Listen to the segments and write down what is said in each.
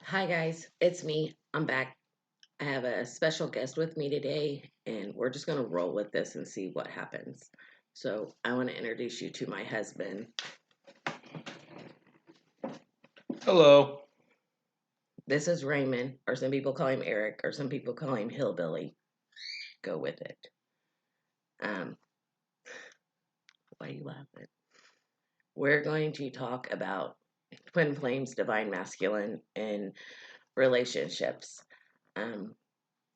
Hi, guys. It's me. I'm back. I have a special guest with me today, and we're just going to roll with this and see what happens. So, I want to introduce you to my husband. Hello. This is Raymond, or some people call him Eric, or some people call him Hillbilly. Go with it. Um, why are you laughing? We're going to talk about twin flames, divine masculine, and relationships. Um,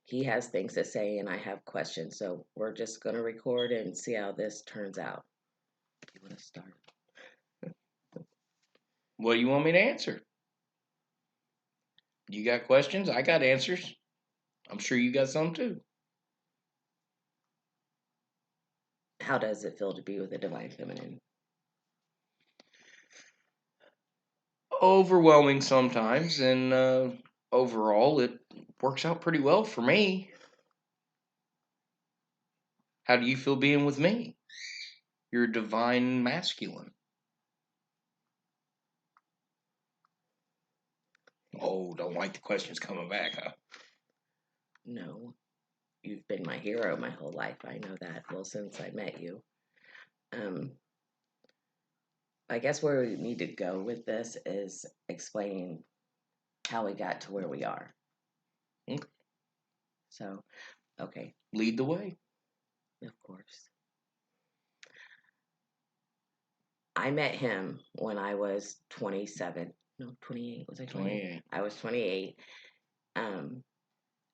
he has things to say, and I have questions. So, we're just going to record and see how this turns out. You want to start? What do you want me to answer? You got questions? I got answers. I'm sure you got some too. How does it feel to be with a divine feminine? Overwhelming sometimes, and overall, it works out pretty well for me. How do you feel being with me? You're a divine masculine. Oh, don't like the questions coming back, huh? No, you've been my hero my whole life. I know that. Well, since I met you. Um, I guess where we need to go with this is explaining how we got to where we are. Okay. So, okay, Lead the way. of course. I met him when I was 27. No, 28. Was I 28? 28. I was 28. Um,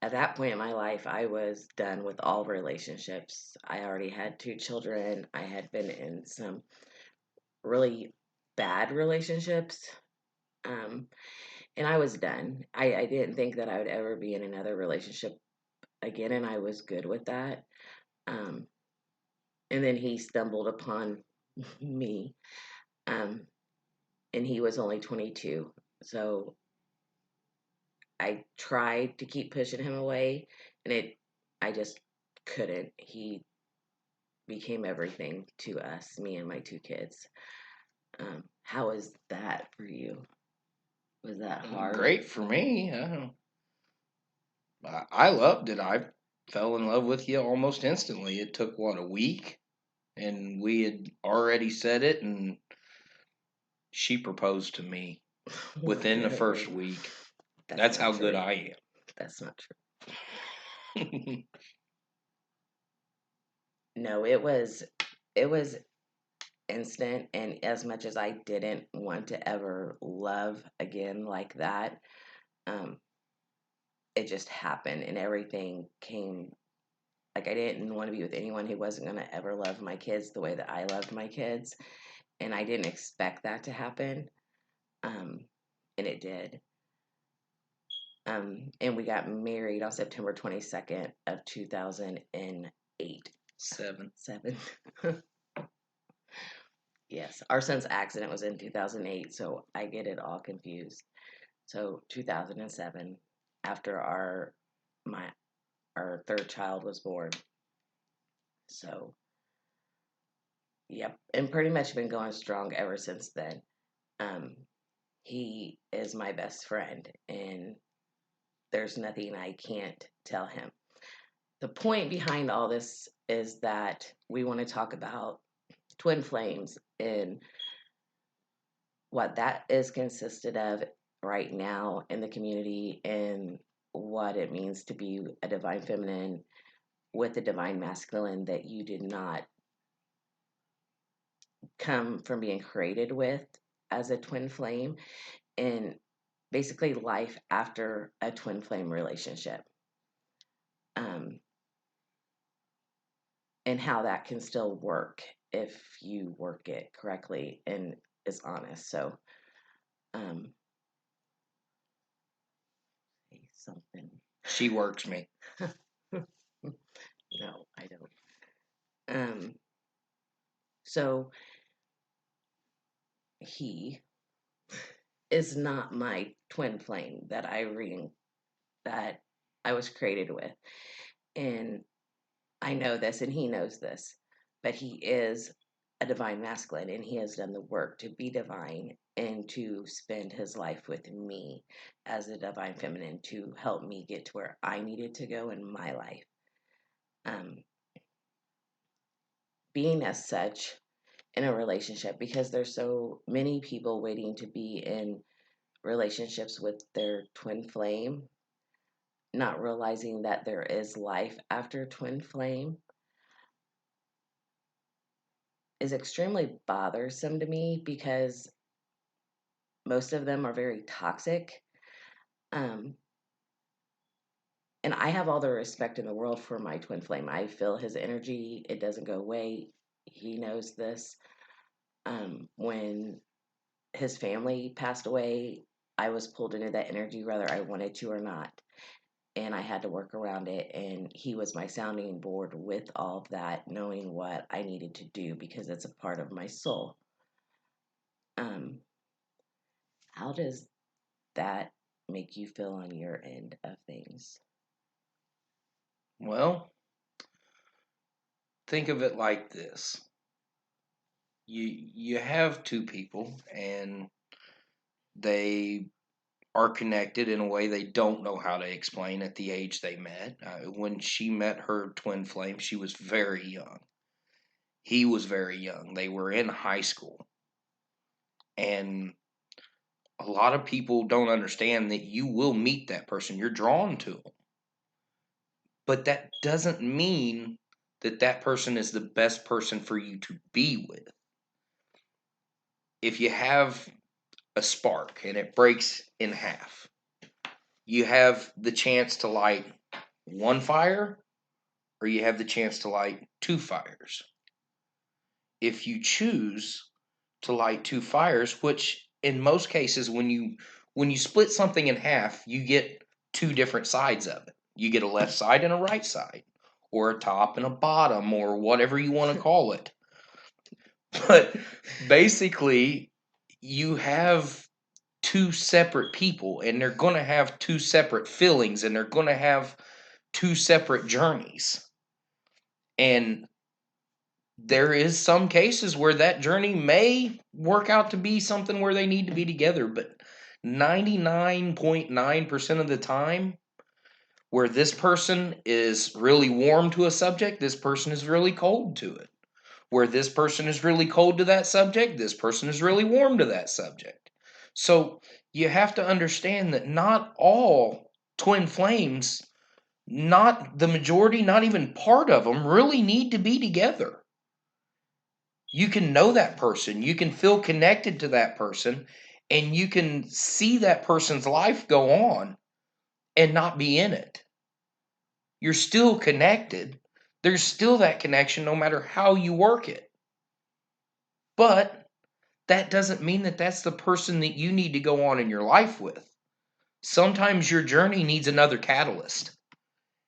at that point in my life, I was done with all relationships. I already had two children. I had been in some really bad relationships. Um, and I was done. I didn't think that I would ever be in another relationship again, and I was good with that. Um, and then he stumbled upon me, um, and he was only 22. So I tried to keep pushing him away, and I just couldn't. He became everything to us, me and my two kids. How is that for you? Was that hard? Great for me. I loved it. I fell in love with you almost instantly. It took, what, a week? And we had already said it, and she proposed to me within the first Really? week. That's That's not how good true. I That's not true. am. No, it was instant, and as much as I didn't want to ever love again like that, um, it just happened and everything came. Like, I didn't want to be with anyone who wasn't going to ever love my kids the way that I loved my kids, and I didn't expect that to happen. Um, and it did. And we got married on September 22nd of 2008. Seven. Seven. Yes, our son's accident was in 2008, so I get it all confused. So 2007, after my our third child was born. So, yep, and pretty much been going strong ever since then. Um, he is my best friend, and there's nothing I can't tell him. The point behind all this is that we want to talk about twin flames and what that is consisted of right now in the community and what it means to be a divine feminine with a divine masculine that you did not come from being created with as a twin flame, and basically life after a twin flame relationship, um, and how that can still work if you work it correctly and is honest. So, um, something. She works me. No, I don't. Um, so he is not my twin flame that I was created with. And I know this and he knows this, but he is a divine masculine and he has done the work to be divine and to spend his life with me as a divine feminine to help me get to where I needed to go in my life. Um, being as such in a relationship, because there's so many people waiting to be in relationships with their twin flame, not realizing that there is life after twin flame, is extremely bothersome to me because most of them are very toxic. Um, and I have all the respect in the world for my twin flame. I feel his energy, it doesn't go away. He knows this. When his family passed away, I was pulled into that energy whether I wanted to or not. And I had to work around it. And he was my sounding board with all of that, knowing what I needed to do because it's a part of my soul. Um, how does that make you feel on your end of things? Well, think of it like this. You have two people and they are connected in a way they don't know how to explain at the age they met. When she met her twin flame, she was very young. He was very young. They were in high school. And a lot of people don't understand that you will meet that person. You're drawn to them. But that doesn't mean that that person is the best person for you to be with. If you have a spark and it breaks in half, you have the chance to light one fire or you have the chance to light two fires. If you choose to light two fires, which in most cases when you split something in half, you get two different sides of it. You get a left side and a right side, or a top and a bottom, or whatever you want to call it. But basically, you have two separate people, and they're going to have two separate feelings, and they're going to have two separate journeys. And there is some cases where that journey may work out to be something where they need to be together, but 99.9% of the time, where this person is really warm to a subject, this person is really cold to it. Where this person is really cold to that subject, this person is really warm to that subject. So you have to understand that not all twin flames, not the majority, not even part of them, really need to be together. You can know that person, you can feel connected to that person, and you can see that person's life go on and not be in it. You're still connected. There's still that connection no matter how you work it. But that doesn't mean that that's the person that you need to go on in your life with. Sometimes your journey needs another catalyst.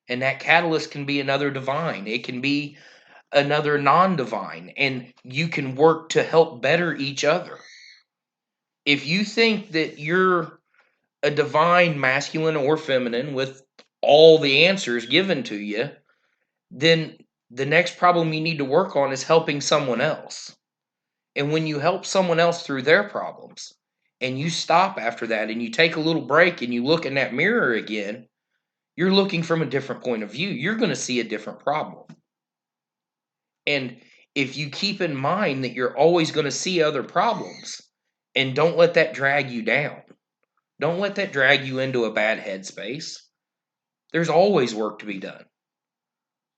And that catalyst can be another divine. It can be another non-divine, and you can work to help better each other. If you think that you're a divine masculine or feminine with all the answers given to you, then the next problem you need to work on is helping someone else. And when you help someone else through their problems and you stop after that and you take a little break and you look in that mirror again, you're looking from a different point of view. You're going to see a different problem. And if you keep in mind that you're always going to see other problems and don't let that drag you down, don't let that drag you into a bad headspace. There's always work to be done.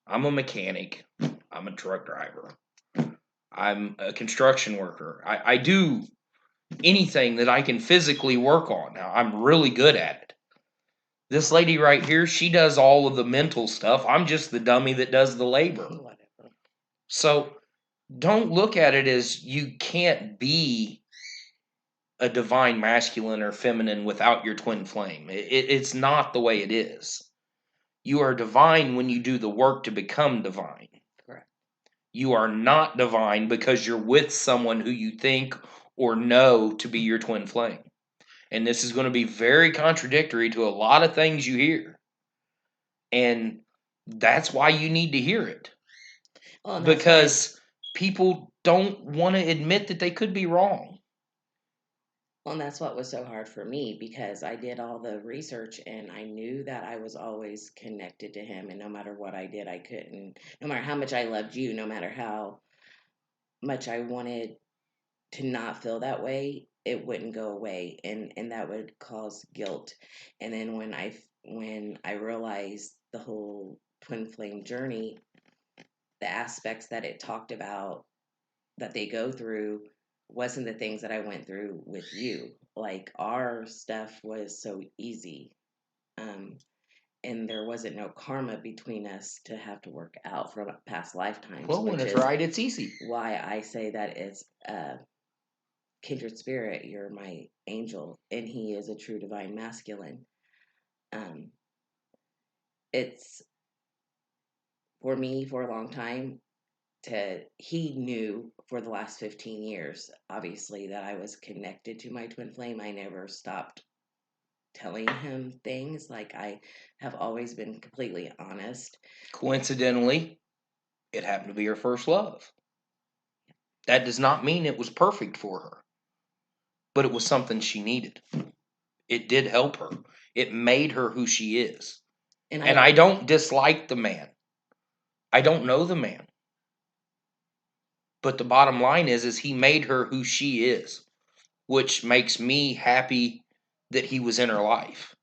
I'm a mechanic. I'm a truck driver. I'm a construction worker. I do anything that I can physically work on. Now, I'm really good at it. This lady right here, she does all of the mental stuff. I'm just the dummy that does the labor. Whatever. So don't look at it as you can't be a divine masculine or feminine without your twin flame. It's not the way it is. You are divine when you do the work to become divine. Correct. You are not divine because you're with someone who you think or know to be your twin flame. And this is going to be very contradictory to a lot of things you hear. And that's why you need to hear it. Well, and that's why, it, Because people don't want to admit that they could be wrong. Well, and that's what was so hard for me because I did all the research and I knew that I was always connected to him. And no matter what I did, I couldn't, no matter how much I loved you, no matter how much I wanted to not feel that way, it wouldn't go away. And that would cause guilt. And then when I realized the whole twin flame journey, the aspects that it talked about that they go through wasn't the things that I went through with you. Like our stuff was so easy. Um, and there wasn't no karma between us to have to work out from past lifetimes, Well, when which it's is right, it's easy. why I say that it's kindred spirit. You're my angel, and he is a true divine masculine. Um, it's for me for a long time to he knew for the last 15 years obviously that I was connected to my twin flame. I never stopped telling him things. Like I have always been completely honest. Coincidentally, it happened to be her first love. That does not mean it was perfect for her, but it was something she needed. It did help her. It made her who she is. And And I I don't dislike the man. I don't know the man. But the bottom line is he made her who she is, which makes me happy that he was in her life.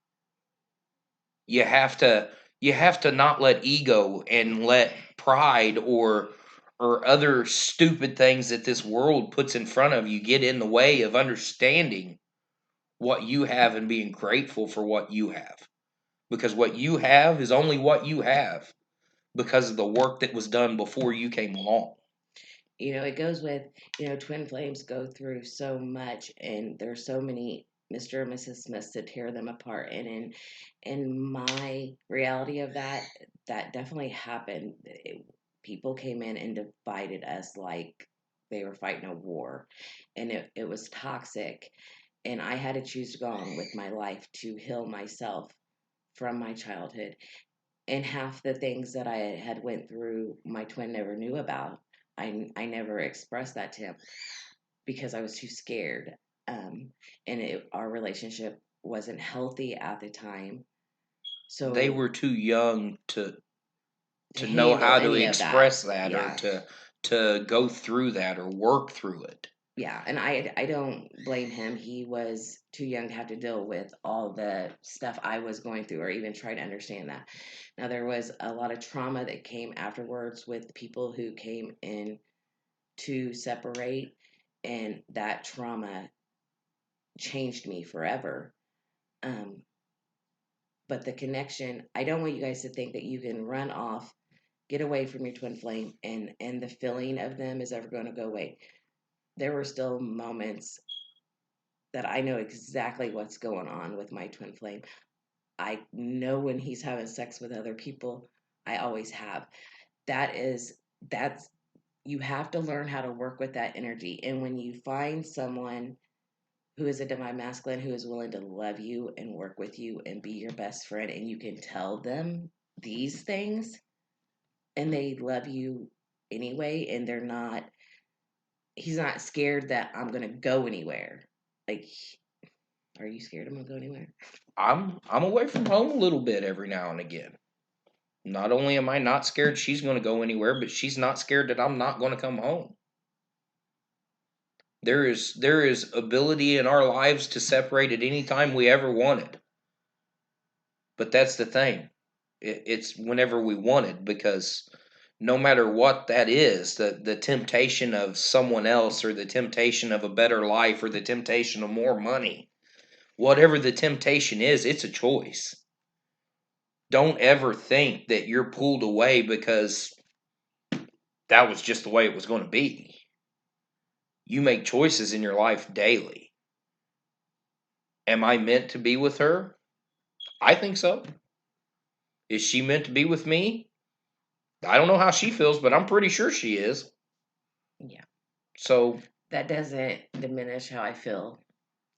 You have to you have to not let ego and let pride or other stupid things that this world puts in front of you get in the way of understanding what you have and being grateful for what you have. Because what you have is only what you have because of the work that was done before you came along. it goes with, twin flames go through so much and there's so many Mr. and Mrs. Smiths to tear them apart. And in my reality of that, that definitely happened. People came in and divided us like they were fighting a war, and it was toxic. And I had to choose to go on with my life to heal myself from my childhood. And half the things that I had went through, my twin never knew about. I never expressed that to him because I was too scared. And our relationship wasn't healthy at the time. They So were too young to to know handle how to any of that, express that or yeah. to go through that or work through it. Yeah, and I don't blame him. He was too young to have to deal with all the stuff I was going through or even try to understand that. Now there was a lot of trauma that came afterwards with people who came in to separate, and that trauma changed me forever. Um, but the connection, I don't want you guys to think that you can run off, get away from your twin flame, and the feeling of them is ever going to go away. There were still moments that I know exactly what's going on with my twin flame. I know when he's having sex with other people. I always have. That's you have to learn how to work with that energy. And when you find someone who is a divine masculine who is willing to love you and work with you and be your best friend, and you can tell them these things and they love you anyway, and he's not scared that I'm going to go anywhere. Like, are you scared I'm going to go anywhere? I'm away from home a little bit every now and again. Not only am I not scared she's going to go anywhere, but she's not scared that I'm not going to come home. There is ability in our lives to separate at any time we ever wanted. But that's the thing. It's whenever we wanted because no matter what that is, the temptation of someone else or the temptation of a better life or the temptation of more money, whatever the temptation is, it's a choice. Don't ever think that you're pulled away because that was just the way it was going to be. You make choices in your life daily. Am I meant to be with her? I think so. Is she meant to be with me? I don't know how she feels, but I'm pretty sure she is. Yeah. So That doesn't diminish how I feel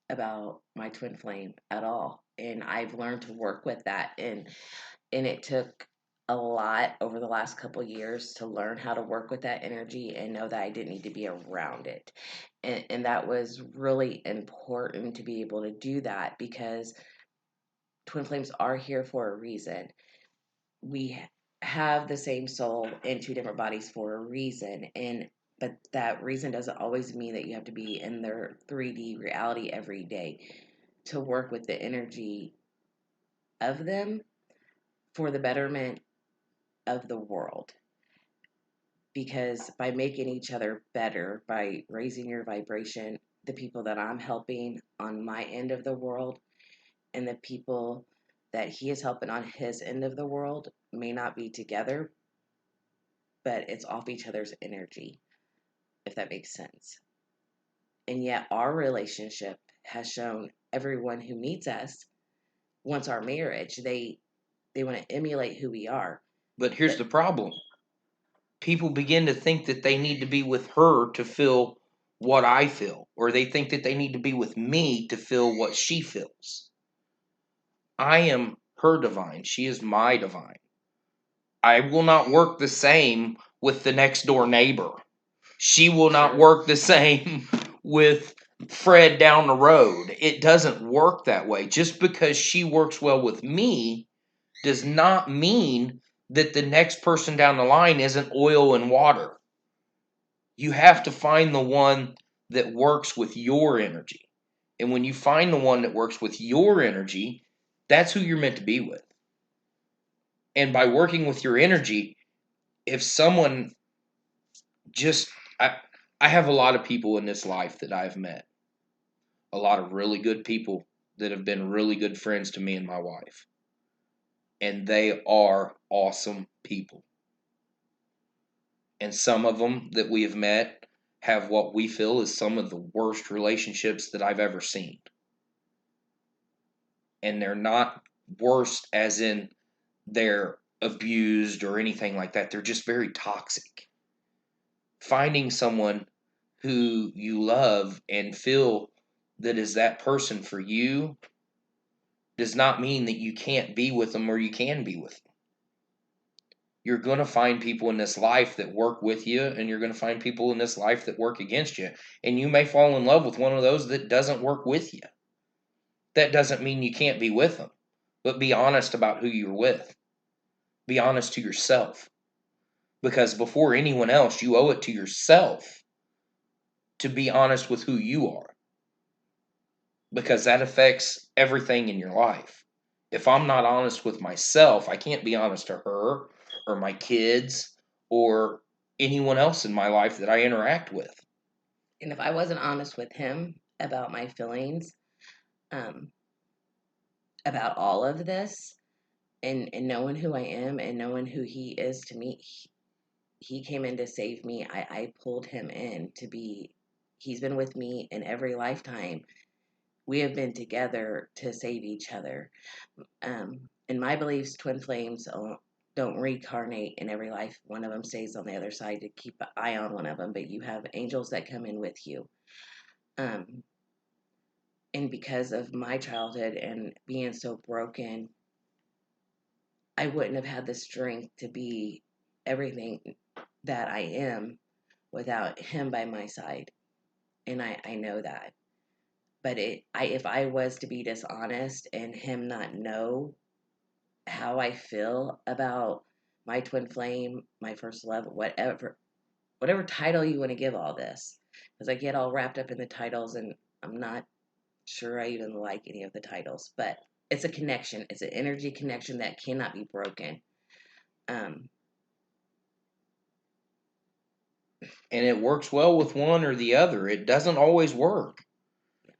about my twin flame at all. And I've learned to work with that. And it took a lot over the last couple years to learn how to work with that energy and know that I didn't need to be around it. And that was really important to be able to do that because twin flames are here for a reason. We have the same soul in two different bodies for a reason. And but that reason doesn't always mean that you have to be in their 3D reality every day to work with the energy of them for the betterment of the world. Because by making each other better, by raising your vibration, the people that I'm helping on my end of the world and the people that he is helping on his end of the world may not be together, but it's off each other's energy, if that makes sense. And yet, our relationship has shown everyone who meets us wants our marriage. They want to emulate who we are. But here's But the problem. People begin to think that they need to be with her to feel what I feel, or they think that they need to be with me to feel what she feels. I am her divine. She is my divine. I will not work the same with the next door neighbor. She will not sure, work the same with Fred down the road. It doesn't work that way. Just because she works well with me does not mean that the next person down the line isn't oil and water. You have to find the one that works with your energy. And when you find the one that works with your energy, that's who you're meant to be with. And by working with your energy, if someone just I have a lot of people in this life that I've met. A lot of really good people that have been really good friends to me and my wife. And they are awesome people. And some of them that we have met have what we feel is some of the worst relationships that I've ever seen. And they're not worst as in they're abused or anything like that. They're just very toxic. Finding someone who you love and feel that is that person for you does not mean that you can't be with them or you can be with them. You're going to find people in this life that work with you, and you're going to find people in this life that work against you. And you may fall in love with one of those that doesn't work with you. That doesn't mean you can't be with them, but be honest about who you're with. Be honest to yourself. Because before anyone else, you owe it to yourself to be honest with who you are. Because that affects everything in your life. If I'm not honest with myself, I can't be honest to her or my kids or anyone else in my life that I interact with. and if I wasn't honest with him about my feelings, um, about all of this, and knowing who I am and knowing who he is to me, he came in to save me. I pulled him in to be, he's been with me in every lifetime. We have been together to save each other. In my beliefs, twin flames don't reincarnate in every life. One of them stays on the other side to keep an eye on one of them, but you have angels that come in with you. Um, and because of my childhood and being so broken, I wouldn't have had the strength to be everything that I am without him by my side. And I know that. But if I was to be dishonest and him not know how I feel about my twin flame, my first love, whatever title you want to give all this, because I get all wrapped up in the titles and I'm not sure I even like any of the titles, but it's a connection. It's an energy connection that cannot be broken. Um, And it works well with one or the other. It doesn't always work.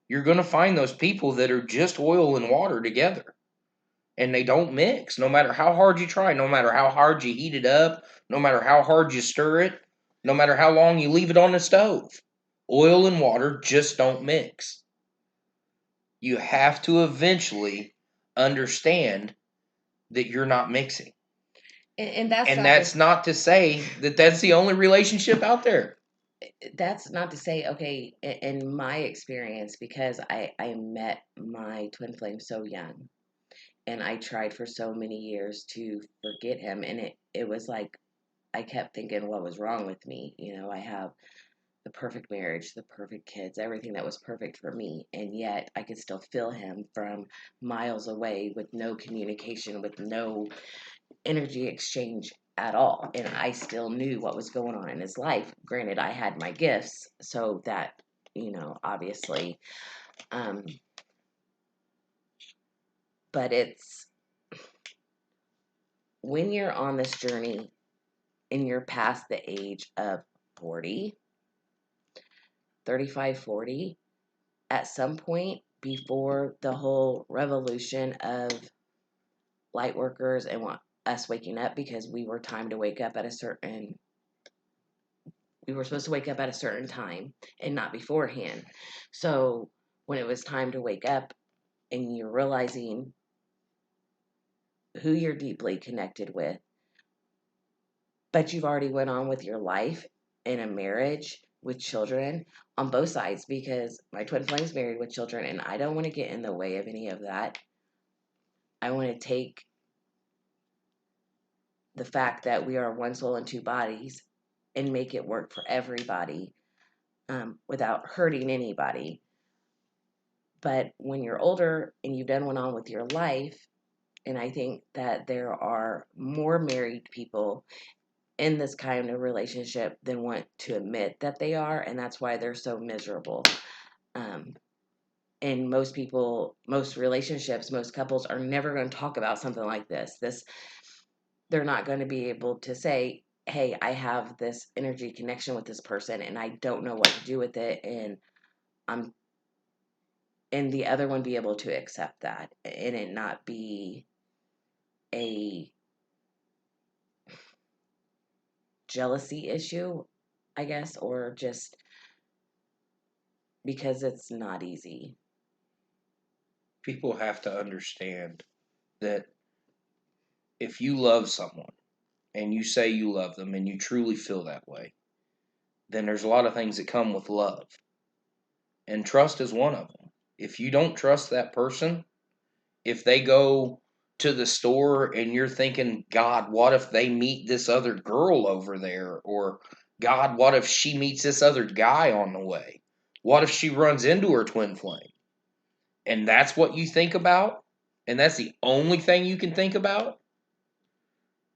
You're going to find those people that are just oil and water together. And they don't mix no matter how hard you try, no matter how hard you heat it up, no matter how hard you stir it, no matter how long you leave it on the stove. Oil and water just don't mix. You have to eventually understand that you're not mixing. and that's And not to that's not to say that that's the only relationship out there. that's not to say, okay, in my experience, because I met my twin flame so young, And I tried for so many years to forget him. And it was like I kept thinking, what was wrong with me? I have the perfect marriage, the perfect kids, everything that was perfect for me. And yet I could still feel him from miles away with no communication, with no energy exchange at all. And I still knew what was going on in his life. Granted, I had my gifts, so that, obviously, um, but it's when you're on this journey and you're past the age of 40, 35, 40, at some point before the whole revolution of light workers and us waking up, because we were timed to wake up at a certain we were supposed to wake up at a certain time and not beforehand. So when it was time to wake up and you're realizing who you're deeply connected with, but you've already went on with your life in a marriage with children on both sides, because my twin flame's married with children and I don't want to get in the way of any of that. I want to take the fact that we are one soul and two bodies and make it work for everybody, without hurting anybody. But when you're older and you've done one on with your life, and I think that there are more married people in this kind of relationship than want to admit that they are, and that's why they're so miserable. Um, and most people, most relationships, most couples are never going to talk about something like this. They're not going to be able to say, "Hey, I have this energy connection with this person, and I don't know what to do with it," I'm and the other one be able to accept that and it not be a jealousy issue, I guess, or just because it's not easy. People have to understand that if you love someone and you say you love them and you truly feel that way, then there's a lot of things that come with love. And trust is one of them. If you don't trust that person, if they go to the store and you're thinking, God, what if they meet this other girl over there? Or, God, what if she meets this other guy on the way? What if she runs into her twin flame? And that's what you think about? And that's the only thing you can think about?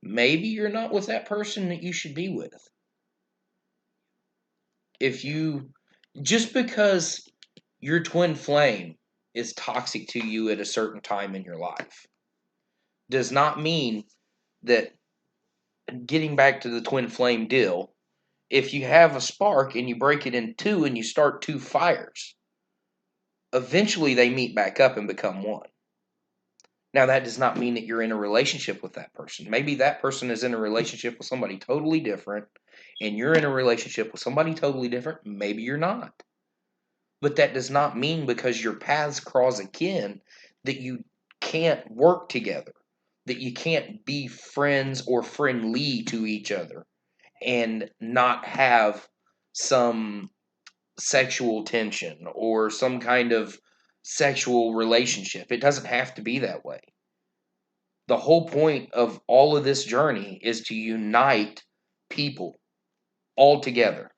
Maybe you're not with that person that you should be with. If you, just because your twin flame is toxic to you at a certain time in your life, does not mean that, getting back to the twin flame deal, if you have a spark and you break it in two and you start two fires, eventually they meet back up and become one. Now, that does not mean that you're in a relationship with that person. Maybe that person is in a relationship with somebody totally different, and you're in a relationship with somebody totally different. Maybe you're not. But that does not mean because your paths cross again that you can't work together, that you can't be friends or friendly to each other and not have some sexual tension or some kind of sexual relationship. It doesn't have to be that way. The whole point of all of this journey is to unite people all together.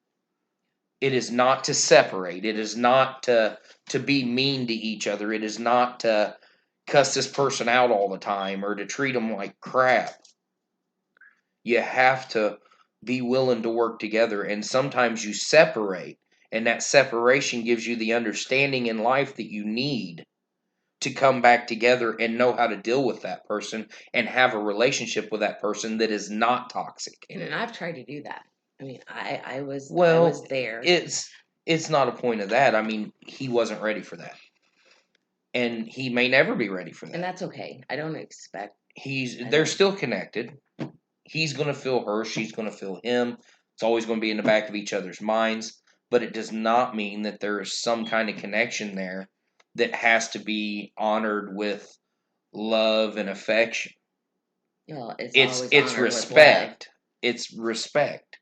It is not to separate. It is not to be mean to each other. It is not to cuss this person out all the time or to treat them like crap. You have to be willing to work together, and sometimes you separate, and that separation gives you the understanding in life that you need to come back together and know how to deal with that person and have a relationship with that person that is not toxic. And I've tried to do that. I mean, I was Well, there. it's not a point of that. I mean, he wasn't ready for that. And he may never be ready for And that. that's okay. I don't expect They're still connected. He's going to feel her, she's going to feel him. It's always going to be in the back of each other's minds, but it does not mean that there is some kind of connection there that has to be honored with love and affection. it's It's always it's honored with love. respect. It's respect,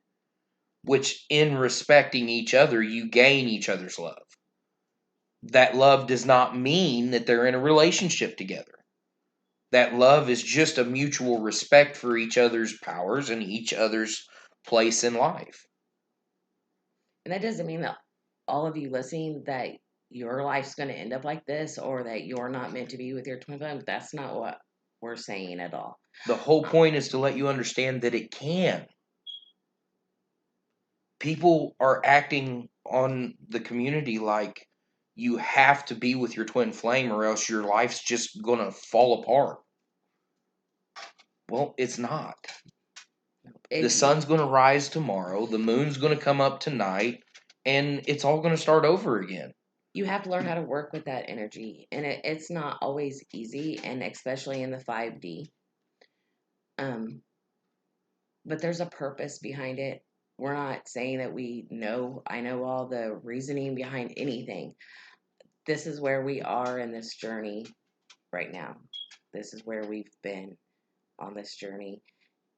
which in respecting each other, you gain each other's love. That love does not mean that they're in a relationship together. That love is just a mutual respect for each other's powers and each other's place in life. And that doesn't mean that all of you listening that your life's going to end up like this or that you're not meant to be with your twin flame. That's not what we're saying at all. The whole Um, point is to let you understand that it can. People are acting on the community like you have to be with your twin flame or else your life's just going to fall apart. Well, it's not. The and sun's going to rise tomorrow, the moon's going to come up tonight, and it's all going to start over again. you have to learn how to work with that energy. And it's not always easy, and especially in the 5D. Um, but there's a purpose behind it. We're not saying that I know all the reasoning behind anything. This is where we are in this journey right now. This is where we've been on this journey.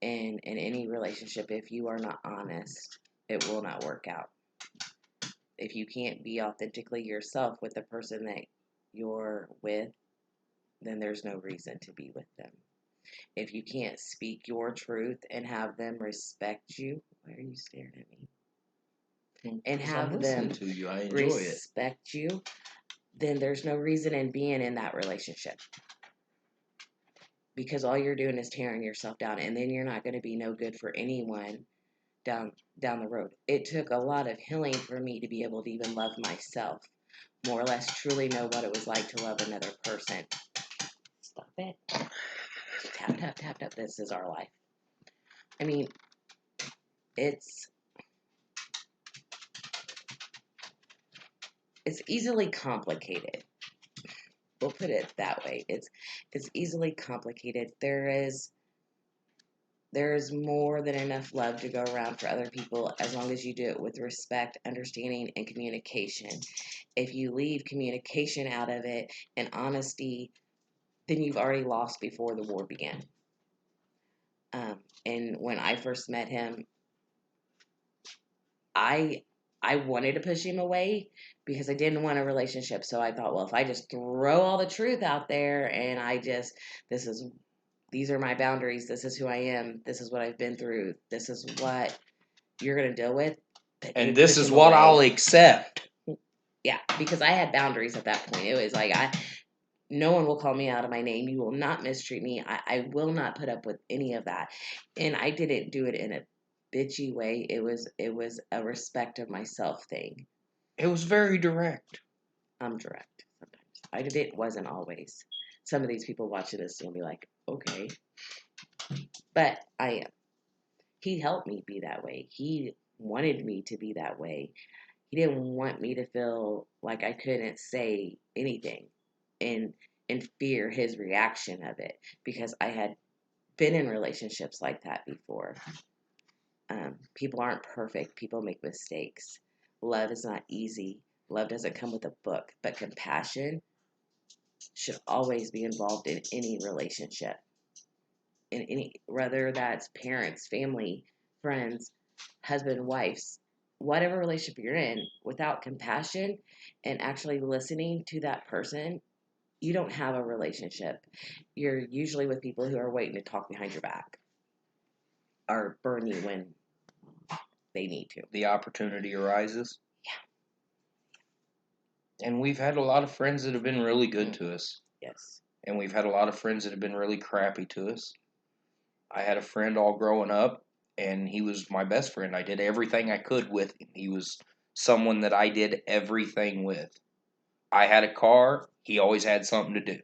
And in any relationship, if you are not honest, it will not work out. If you can't be authentically yourself with the person that you're with, then there's no reason to be with them. If you can't speak your truth and have them respect you, why are you staring at me? And Because I'm have listening them to you, I enjoy it. respect you, then there's no reason in being in that relationship. Because all you're doing is tearing yourself down, and then you're not going to be no good for anyone down the road. It took a lot of healing for me to be able to even love myself, more or less truly know what it was like to love another person. Stop it. Tap, tap, tap, tap. This is our life. I mean, it's easily complicated. We'll put it that way. It's easily complicated. There's more than enough love to go around for other people as long as you do it with respect, understanding, and communication. If you leave communication out of it and honesty, then you've already lost before the war began. And when I first met him, I wanted to push him away because I didn't want a relationship. So I thought, well, if I just throw all the truth out there and these are my boundaries, this is who I am, this is what I've been through, this is what you're going to deal with, that And you'd this push is him what I'll away. accept. Yeah, because I had boundaries at that point. It was like, no one will call me out of my name. You will not mistreat me. I will not put up with any of that. And I didn't do it in a bitchy way. It was a respect of myself thing. It was very direct. I'm direct sometimes. It wasn't always. Some of these people watching this will be like, okay. But I am. He helped me be that way. He wanted me to be that way. He didn't want me to feel like I couldn't say anything and fear his reaction of it because I had been in relationships like that before. People aren't perfect. People make mistakes. Love is not easy. Love doesn't come with a book, but compassion should always be involved in any relationship. In any, whether that's parents, family, friends, husband, wives, whatever relationship you're in, without compassion and actually listening to that person, you don't have a relationship. You're usually with people who are waiting to talk behind your back or burn you when they need to. The opportunity arises. Yeah. And we've had a lot of friends that have been really good to us. Yes. And we've had a lot of friends that have been really crappy to us. I had a friend all growing up, and he was my best friend. I did everything I could with him. He was someone that I did everything with. I had a car, he always had something to do.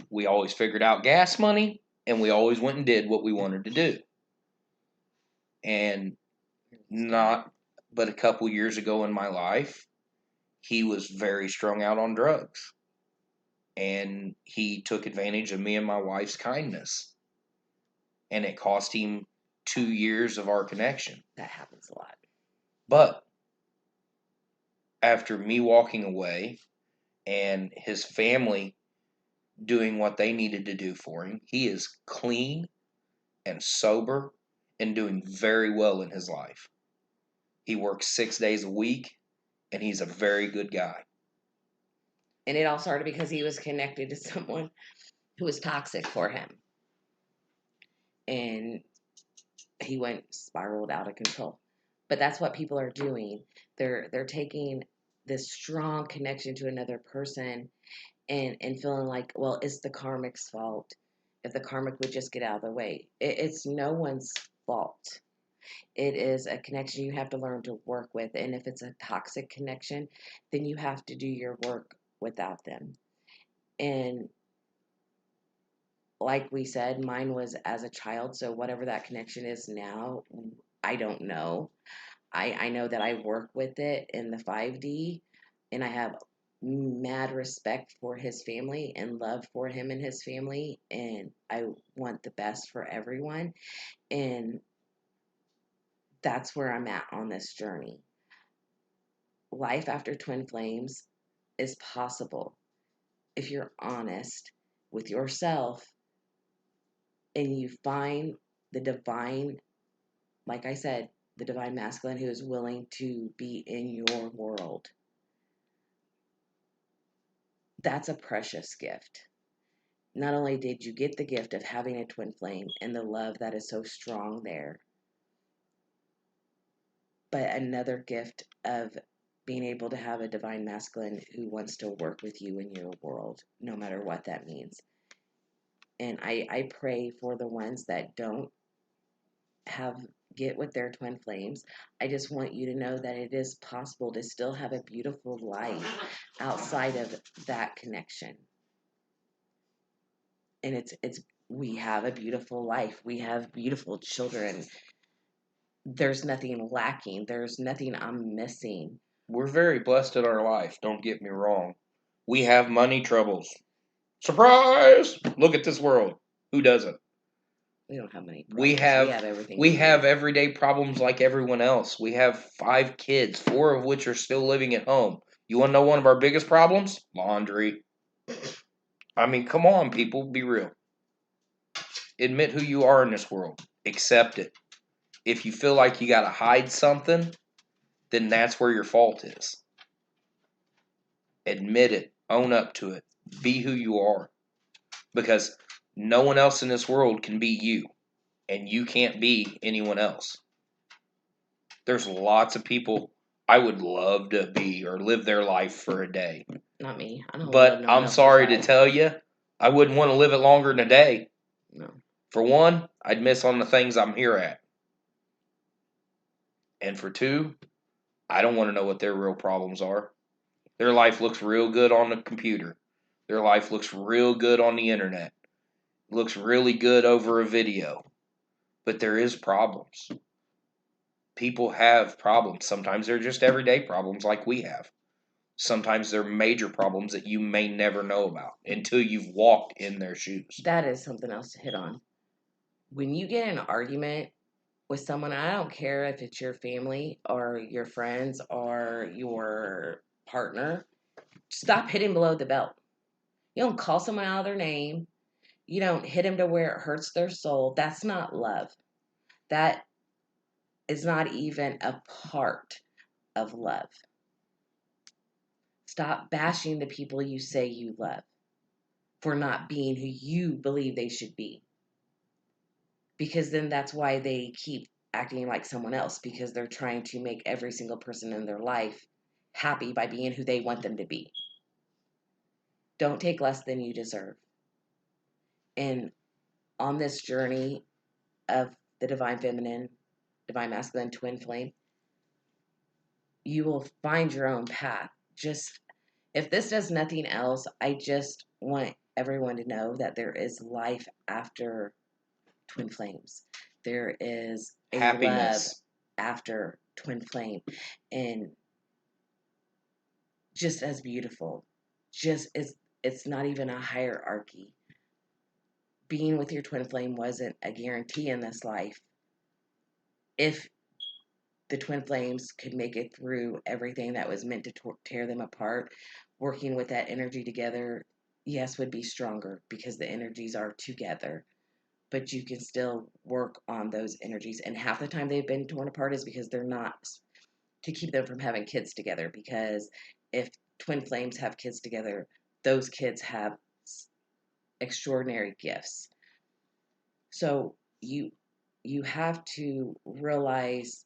We always figured out gas money, and we always went and did what we wanted to do. And not but a couple years ago in my life, he was very strung out on drugs. And he took advantage of me and my wife's kindness. And it cost him 2 years of our connection. That happens a lot. But after me walking away and his family doing what they needed to do for him, he is clean and sober and doing very well in his life. He works 6 days a week and he's a very good guy. And it all started because he was connected to someone who was toxic for him. And he spiraled out of control. But that's what people are doing. They're taking this strong connection to another person and feeling like, well, it's the karmic's fault. If the karmic would just get out of the way. It's no one's fault. It is a connection you have to learn to work with. And if it's a toxic connection, then you have to do your work without them. And like we said, mine was as a child. So whatever that connection is now, I don't know. I know that I work with it in the 5D, and I have mad respect for his family and love for him and his family. And I want the best for everyone. And that's where I'm at on this journey. Life after twin flames is possible if you're honest with yourself and you find the divine, like I said, the divine masculine who is willing to be in your world. That's a precious gift. Not only did you get the gift of having a twin flame and the love that is so strong there, but another gift of being able to have a divine masculine who wants to work with you in your world, no matter what that means. And I pray for the ones that don't get with their twin flames. I just want you to know that it is possible to still have a beautiful life outside of that connection. And it's we have a beautiful life. We have beautiful children. There's nothing lacking. There's nothing I'm missing. We're very blessed in our life, don't get me wrong. We have money troubles. Surprise! Look at this world. Who doesn't? We don't have many We problems. have Everything. we have everyday problems like everyone else. We have 5 kids, 4 of which are still living at home. You want to know one of our biggest problems? Laundry. I mean, come on, people, be real. Admit who you are in this world. Accept it. If you feel like you got to hide something, then that's where your fault is. Admit it. Own up to it. Be who you are. Because no one else in this world can be you. And you can't be anyone else. There's lots of people I would love to be or live their life for a day. Not me. I don't But I'm sorry to tell you, I wouldn't want to live it longer than a day. No. For one, I'd miss on the things I'm here at. And for two, I don't want to know what their real problems are. Their life looks real good on the computer. Their life looks real good on the internet. Looks really good over a video. But there is problems. People have problems. Sometimes they're just everyday problems like we have. Sometimes they're major problems that you may never know about until you've walked in their shoes. That is something else to hit on. When you get in an argument with someone, I don't care if it's your family or your friends or your partner, stop hitting below the belt. You don't call someone out of their name. You don't hit them to where it hurts their soul. That's not love. That is not even a part of love. Stop bashing the people you say you love for not being who you believe they should be. Because then that's why they keep acting like someone else, because they're trying to make every single person in their life happy by being who they want them to be. Don't take less than you deserve. And on this journey of the divine feminine, divine masculine, twin flame, you will find your own path. Just, if this does nothing else, I just want everyone to know that there is life after twin flames. There is a happiness love after twin flame, and just as beautiful. Just as, it's not even a hierarchy. Being with your twin flame wasn't a guarantee in this life. If the twin flames could make it through everything that was meant to tear them apart, working with that energy together, yes, would be stronger because the energies are together. But you can still work on those energies. And half the time they've been torn apart is because they're not, to keep them from having kids together. Because if twin flames have kids together, those kids have extraordinary gifts. So you have to realize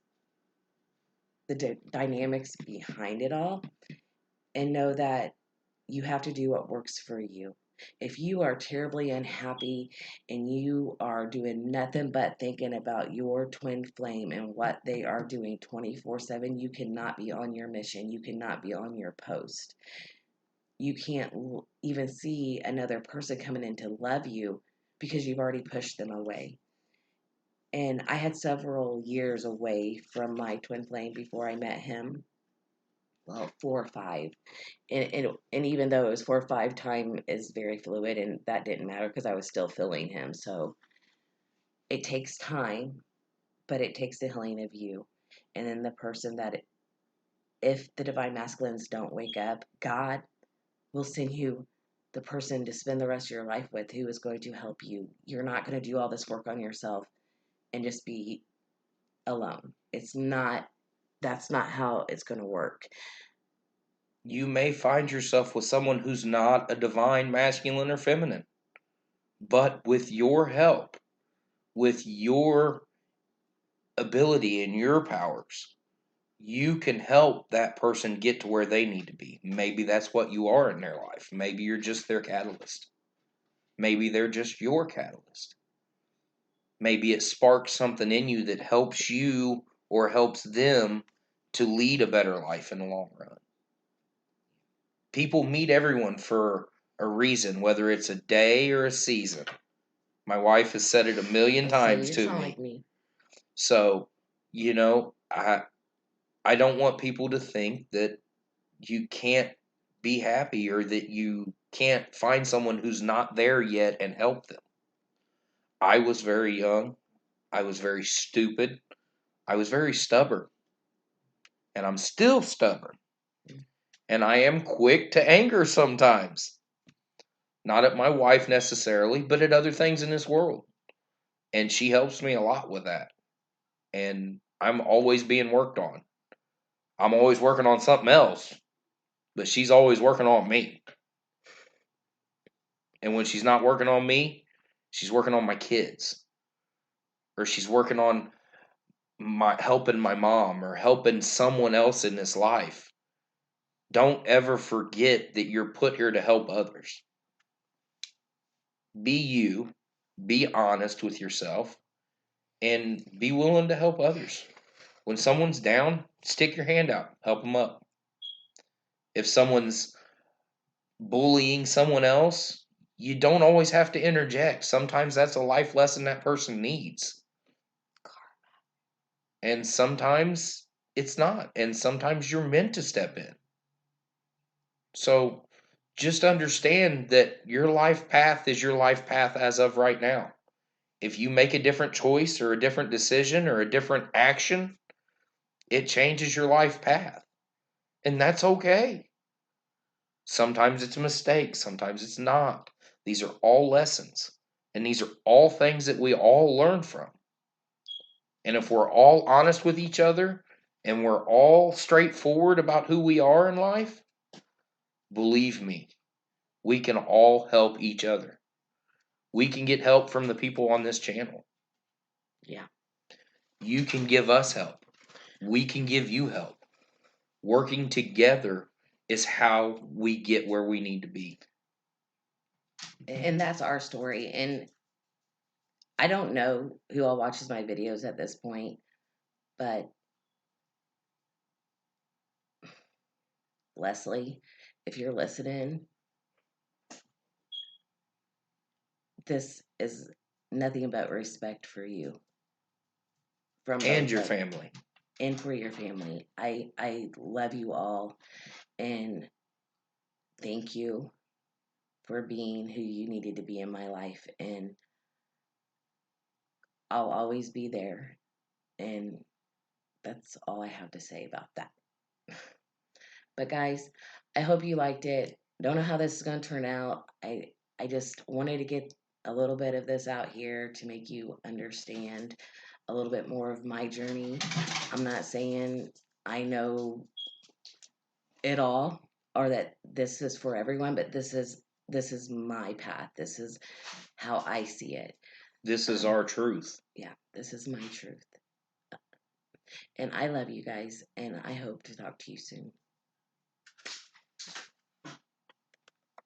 the dynamics behind it all and know that you have to do what works for you. If you are terribly unhappy and you are doing nothing but thinking about your twin flame and what they are doing 24/7, you cannot be on your mission. You cannot be on your post. You can't even see another person coming in to love you because you've already pushed them away. And I had several years away from my twin flame before I met him. Well, 4 or 5, and even though it was 4 or 5, time is very fluid, and that didn't matter because I was still feeling him. So it takes time, but it takes the healing of you, and then the person that, if the divine masculines don't wake up, God will send you the person to spend the rest of your life with who is going to help you. You're not going to do all this work on yourself and just be alone. It's not. That's not how it's going to work. You may find yourself with someone who's not a divine masculine or feminine, but with your help, with your ability and your powers, you can help that person get to where they need to be. Maybe that's what you are in their life. Maybe you're just their catalyst. Maybe they're just your catalyst. Maybe it sparks something in you that helps you or helps them to lead a better life in the long run. People meet everyone for a reason, whether it's a day or a season. My wife has said it a million So times you to sound me. like me. So, I don't want people to think that you can't be happy or that you can't find someone who's not there yet and help them. I was very young. I was very stupid. I was very stubborn. And I'm still stubborn. And I am quick to anger sometimes. Not at my wife necessarily, but at other things in this world. And she helps me a lot with that. And I'm always being worked on. I'm always working on something else, but she's always working on me. And when she's not working on me, she's working on my kids, or she's working on my helping my mom or helping someone else in this life. Don't ever forget that you're put here to help others. Be you, be honest with yourself, and be willing to help others. When someone's down, stick your hand out, help them up. If someone's bullying someone else, you don't always have to interject. Sometimes that's a life lesson that person needs. And sometimes it's not. And sometimes you're meant to step in. So just understand that your life path is your life path as of right now. If you make a different choice or a different decision or a different action, it changes your life path. And that's okay. Sometimes it's a mistake, sometimes it's not. These are all lessons. And these are all things that we all learn from. And if we're all honest with each other and we're all straightforward about who we are in life, believe me, we can all help each other. We can get help from the people on this channel. Yeah. You can give us help. We can give you help. Working together is how we get where we need to be. And that's our story. And I don't know who all watches my videos at this point, but Leslie, if you're listening, this is nothing but respect for you from And both your of, family. and for your family. I love you all, and thank you for being who you needed to be in my life, and I'll always be there. And that's all I have to say about that. But guys, I hope you liked it. Don't know how this is going to turn out. I just wanted to get a little bit of this out here to make you understand a little bit more of my journey. I'm not saying I know it all or that this is for everyone, but this is this is my path. This is how I see it. This is Um, our truth. yeah, this is my truth. And I love you guys, and I hope to talk to you soon.